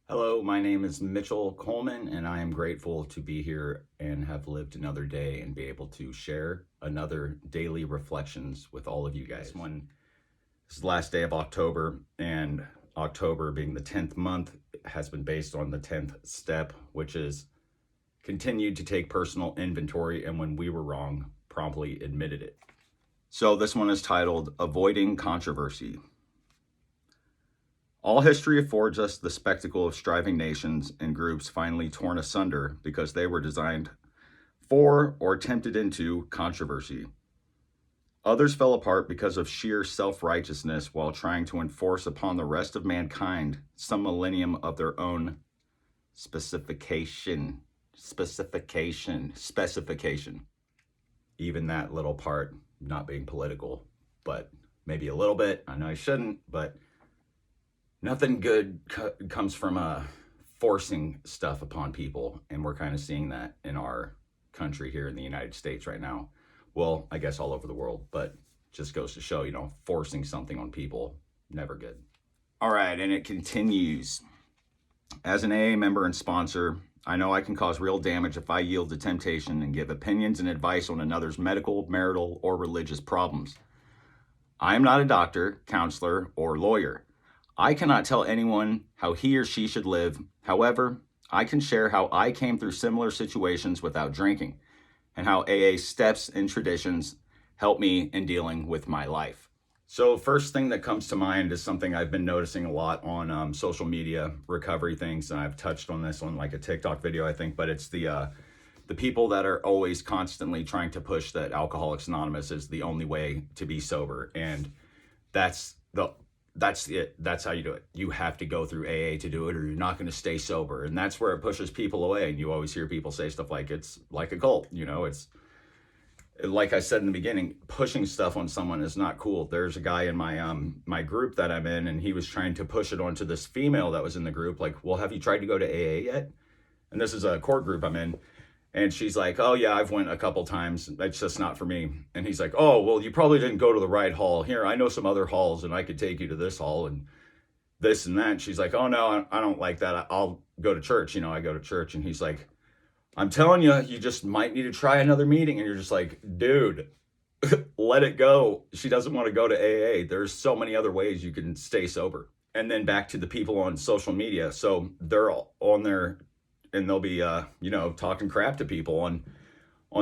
Hello, my name is Mitchell Coleman, and I am grateful to be here and have lived another day and be able to share another daily reflections with all of you guys. This is the last day of October, and October being the 10th month has been based on the 10th step, which is continued to take personal inventory, and when we were wrong, promptly admitted it. So this one is titled Avoiding Controversy. All history affords us the spectacle of striving nations and groups finally torn asunder because they were designed for or tempted into controversy. Others fell apart because of sheer self-righteousness while trying to enforce upon the rest of mankind some millennium of their own specification. Even that little part not being political, but maybe a little bit. I know I shouldn't, but nothing good comes from forcing stuff upon people, and we're kind of seeing that in our country here in the United States right now. Well, I guess all over the world, but just goes to show, forcing something on people, never good. All right, and it continues. As an AA member and sponsor, I know I can cause real damage if I yield to temptation and give opinions and advice on another's medical, marital, or religious problems. I am not a doctor, counselor, or lawyer. I cannot tell anyone how he or she should live. However, I can share how I came through similar situations without drinking and how AA steps and traditions help me in dealing with my life. So first thing that comes to mind is something I've been noticing a lot on social media, recovery things, and I've touched on this on like a TikTok video, I think, but it's the people that are always constantly trying to push that Alcoholics Anonymous is the only way to be sober, and that's it. That's how you do it. You have to go through AA to do it, or you're not going to stay sober. And that's where it pushes people away. And you always hear people say stuff like it's like a cult. It's like I said in the beginning, pushing stuff on someone is not cool. There's a guy in my group that I'm in, and he was trying to push it onto this female that was in the group. Like, well, have you tried to go to AA yet? And this is a core group I'm in. And she's like, oh yeah, I've went a couple times. That's just not for me. And he's like, oh, well, you probably didn't go to the right hall. Here, I know some other halls and I could take you to this hall and this and that. And she's like, oh no, I don't like that. I'll go to church. I go to church. And he's like, I'm telling you, you just might need to try another meeting. And you're just like, dude, let it go. She doesn't want to go to AA. There's so many other ways you can stay sober. And then back to the people on social media. So they're all on there and they'll be talking crap to people on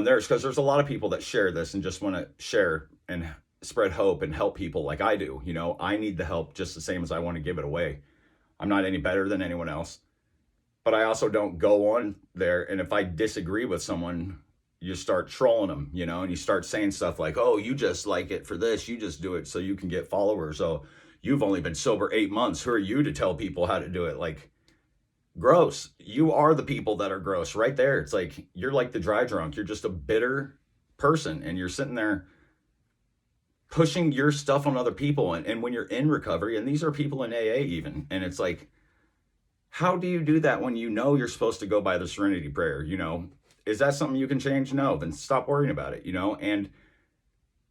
theirs, because there's a lot of people that share this and just want to share and spread hope and help people like I do. I need the help just the same as I want to give it away. I'm not any better than anyone else, but I also don't go on there, and if I disagree with someone, you start trolling them, and you start saying stuff like, oh, you just like it for this, you just do it so you can get followers. Oh, you've only been sober 8 months, who are you to tell people how to do it? Like, gross. You are the people that are gross right there. It's like you're like the dry drunk. You're just a bitter person, and you're sitting there pushing your stuff on other people. And when you're in recovery, and these are people in AA even, and it's like, how do you do that when you're supposed to go by the Serenity Prayer? Is that something you can change? No, then stop worrying about it, and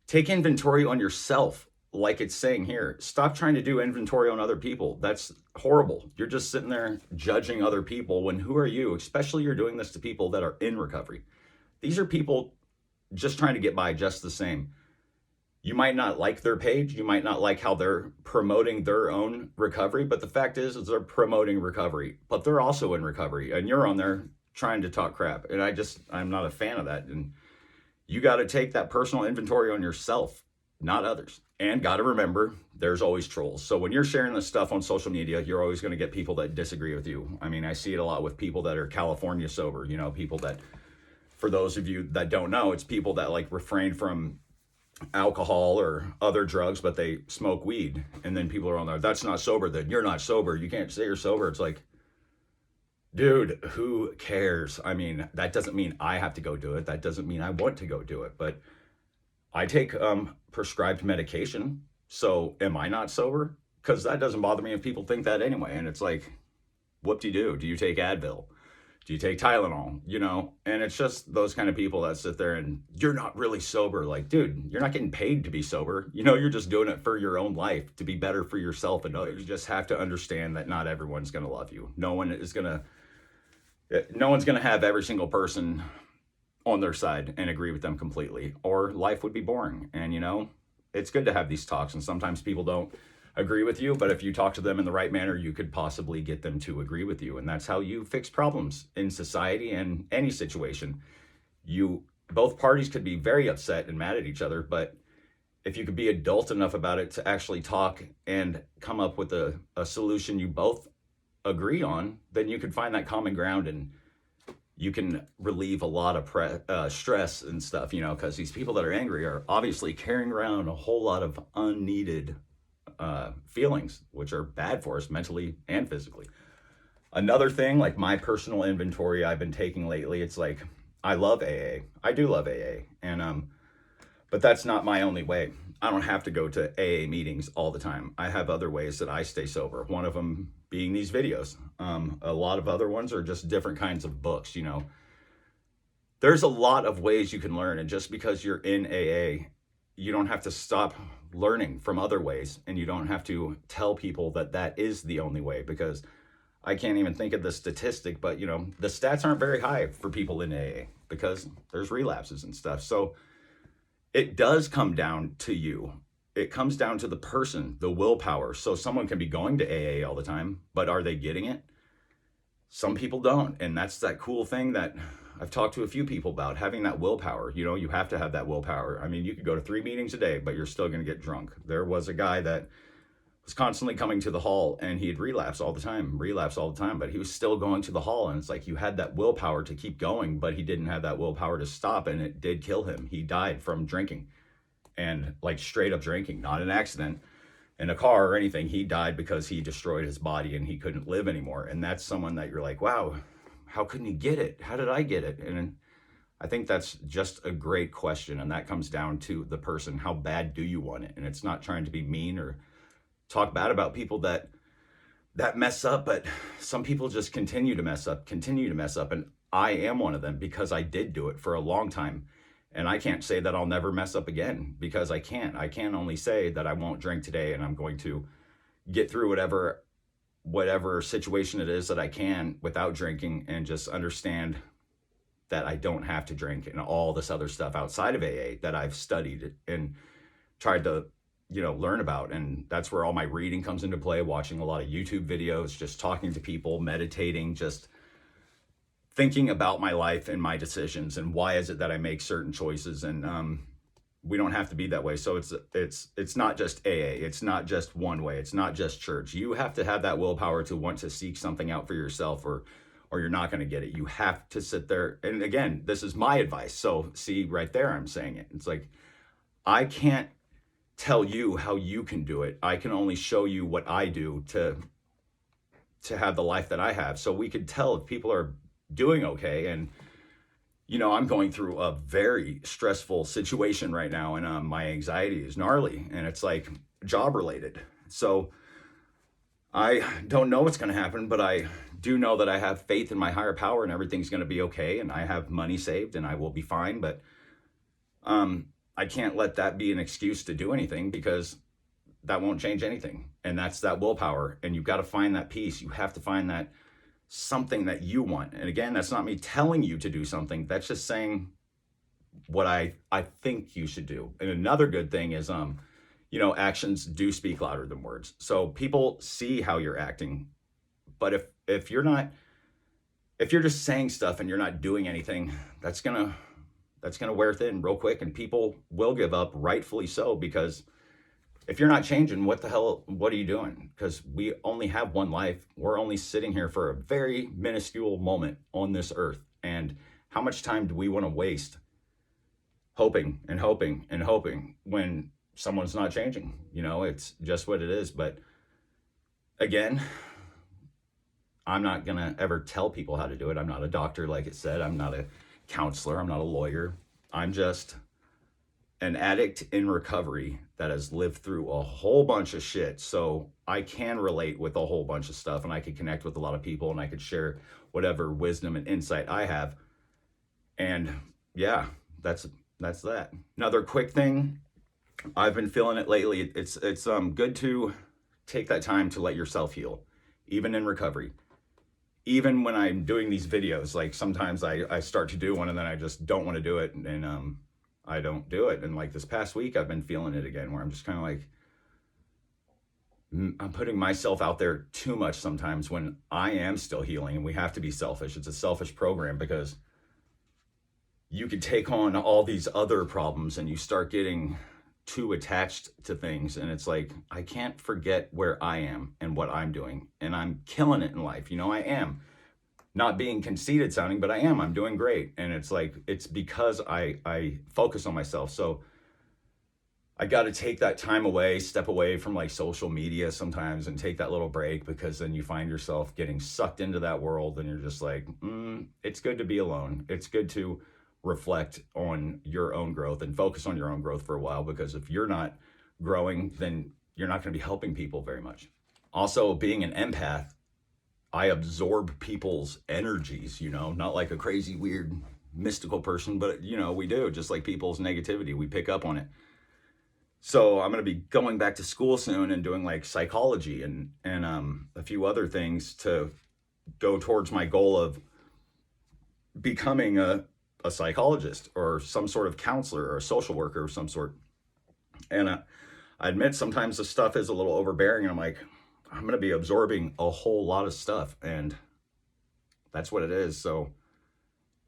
take inventory on yourself. Like it's saying here, stop trying to do inventory on other people. That's horrible. You're just sitting there judging other people when who are you? Especially you're doing this to people that are in recovery. These are people just trying to get by just the same. You might not like their page. You might not like how they're promoting their own recovery, but the fact is they're promoting recovery, but they're also in recovery, and you're on there trying to talk crap. And I'm not a fan of that. And you got to take that personal inventory on yourself, not others. And got to remember, there's always trolls. So when you're sharing this stuff on social media, you're always going to get people that disagree with you. I mean, I see it a lot with people that are California sober, people that, for those of you that don't know, it's people that like refrain from alcohol or other drugs, but they smoke weed. And then people are on there, that's not sober, then you're not sober. You can't say you're sober. It's like, dude, who cares? I mean, that doesn't mean I have to go do it. That doesn't mean I want to go do it. But I take prescribed medication. So am I not sober? Because that doesn't bother me if people think that anyway. And it's like, what do? Do you take Advil? Do you take Tylenol? You know, and it's just those kind of people that sit there and you're not really sober. Like, dude, you're not getting paid to be sober. You know, you're just doing it for your own life, to be better for yourself and others. You just have to understand that not everyone's going to love you. No one's going to have every single person on their side and agree with them completely, or life would be boring. And, you know, it's good to have these talks. And sometimes people don't agree with you, but if you talk to them in the right manner, you could possibly get them to agree with you. And that's how you fix problems in society and any situation. Both parties could be very upset and mad at each other, but if you could be adult enough about it to actually talk and come up with a solution you both agree on, then you can find that common ground, and you can relieve a lot of stress and stuff, you know, because these people that are angry are obviously carrying around a whole lot of unneeded feelings, which are bad for us mentally and physically. Another thing, like my personal inventory I've been taking lately, it's like, I love AA. I do love AA. And, but that's not my only way. I don't have to go to AA meetings all the time. I have other ways that I stay sober. One of them being these videos. A lot of other ones are just different kinds of books, you know. There's a lot of ways you can learn. And just because you're in AA, you don't have to stop learning from other ways, and you don't have to tell people that that is the only way, because I can't even think of the statistic, but you know, the stats aren't very high for people in AA because there's relapses and stuff. So it does come down to you. It comes down to the person, the willpower. So someone can be going to AA all the time, but are they getting it? Some people don't. And that's that cool thing that I've talked to a few people about, having that willpower. You know, you have to have that willpower. I mean, you could go to 3 meetings a day, but you're still going to get drunk. There was a guy that was constantly coming to the hall, and he'd relapse all the time, but he was still going to the hall. And it's like, you had that willpower to keep going, but he didn't have that willpower to stop, and it did kill him. He died from drinking, and like straight up drinking, not an accident in a car or anything. He died because he destroyed his body and he couldn't live anymore. And that's someone that you're like, wow, how couldn't he get it? How did I get it? And I think that's just a great question. And that comes down to the person. How bad do you want it? And it's not trying to be mean or talk bad about people that mess up, but some people just continue to mess up. And I am one of them, because I did do it for a long time. And I can't say that I'll never mess up again, because I can't. I can only say that I won't drink today, and I'm going to get through whatever situation it is that I can without drinking, and just understand that I don't have to drink, and all this other stuff outside of AA that I've studied and tried to, you know, learn about. And that's where all my reading comes into play, watching a lot of YouTube videos, just talking to people, meditating, just thinking about my life and my decisions and why is it that I make certain choices. And we don't have to be that way. So it's not just AA. It's not just one way. It's not just church. You have to have that willpower to want to seek something out for yourself, or you're not going to get it. You have to sit there. And again, this is my advice. So see, right there, I'm saying it. It's like, I can't tell you how you can do it. I can only show you what I do to have the life that I have. So we could tell if people are doing okay. And you know, I'm going through a very stressful situation right now, and my anxiety is gnarly, and it's like job related. So I don't know what's going to happen, but I do know that I have faith in my higher power, and everything's going to be okay, and I have money saved, and I will be fine. But I can't let that be an excuse to do anything, because that won't change anything. And that's that willpower. And you've got to find that peace. You have to find that something that you want. And again, that's not me telling you to do something. That's just saying what I think you should do. And another good thing is, you know, actions do speak louder than words. So people see how you're acting. But if you're just saying stuff and you're not doing anything, that's gonna wear thin real quick, and people will give up, rightfully so, because if you're not changing, what are you doing? Because we only have one life. We're only sitting here for a very minuscule moment on this earth. And how much time do we want to waste hoping and hoping and hoping when someone's not changing? You know, it's just what it is. But again, I'm not going to ever tell people how to do it. I'm not a doctor, like it said. I'm not a counselor. I'm not a lawyer. I'm just an addict in recovery that has lived through a whole bunch of shit. So I can relate with a whole bunch of stuff, and I can connect with a lot of people, and I could share whatever wisdom and insight I have. And yeah, that's that. Another quick thing, I've been feeling it lately. It's good to take that time to let yourself heal, even in recovery. Even when I'm doing these videos, like sometimes I start to do one and then I just don't want to do it, and I don't do it. And like this past week, I've been feeling it again, where I'm just kind of like, I'm putting myself out there too much sometimes when I am still healing, and we have to be selfish. It's a selfish program, because you could take on all these other problems and you start getting too attached to things, and it's like, I can't forget where I am and what I'm doing, and I'm killing it in life. I am. Not being conceited sounding, but I am. I'm doing great. And it's like, it's because I focus on myself. So I got to take that time away, step away from like social media sometimes, and take that little break, because then you find yourself getting sucked into that world, and you're just like, it's good to be alone. It's good to reflect on your own growth and focus on your own growth for a while, because if you're not growing, then you're not going to be helping people very much. Also, being an empath, I absorb people's energies, not like a crazy, weird, mystical person, but we do, just like people's negativity, we pick up on it. So I'm going to be going back to school soon and doing like psychology and a few other things to go towards my goal of becoming a psychologist or some sort of counselor or a social worker of some sort. And I admit sometimes the stuff is a little overbearing, and I'm like, I'm going to be absorbing a whole lot of stuff, and that's what it is. So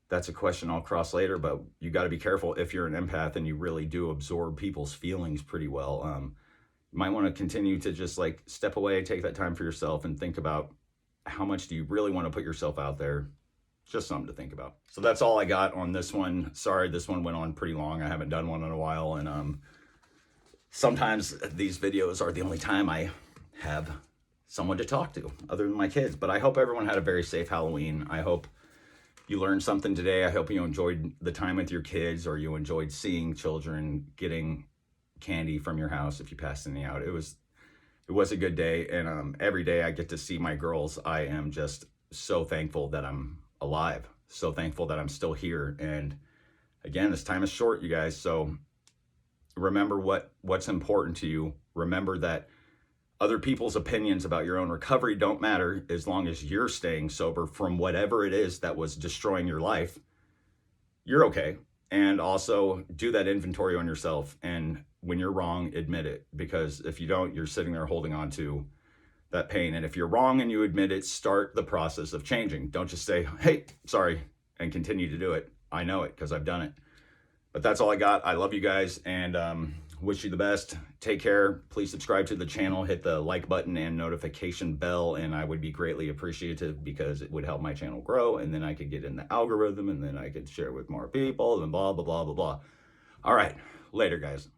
that's a question I'll cross later, but you got to be careful if you're an empath and you really do absorb people's feelings pretty well. You might want to continue to just like step away, take that time for yourself, and think about how much do you really want to put yourself out there. Just something to think about. So that's all I got on this one. Sorry, this one went on pretty long. I haven't done one in a while, and sometimes these videos are the only time I have someone to talk to other than my kids. But I hope everyone had a very safe Halloween. I hope you learned something today. I hope you enjoyed the time with your kids, or you enjoyed seeing children getting candy from your house if you passed any out. It was a good day, and every day I get to see my girls. I am just so thankful that I'm alive, so thankful that I'm still here. And again, this time is short, you guys, so remember what's important to you. Remember that other people's opinions about your own recovery don't matter as long as you're staying sober from whatever it is that was destroying your life. You're okay. And also do that inventory on yourself, and when you're wrong, admit it, because if you don't, you're sitting there holding on to that pain. And if you're wrong and you admit it, start the process of changing. Don't just say, hey, sorry, and continue to do it. I know it because I've done it. But that's all I got. I love you guys, and wish you the best. Take care. Please subscribe to the channel, hit the like button and notification bell, and I would be greatly appreciative, because it would help my channel grow, and then I could get in the algorithm, and then I could share with more people, and blah, blah, blah, blah, blah. All right. Later, guys.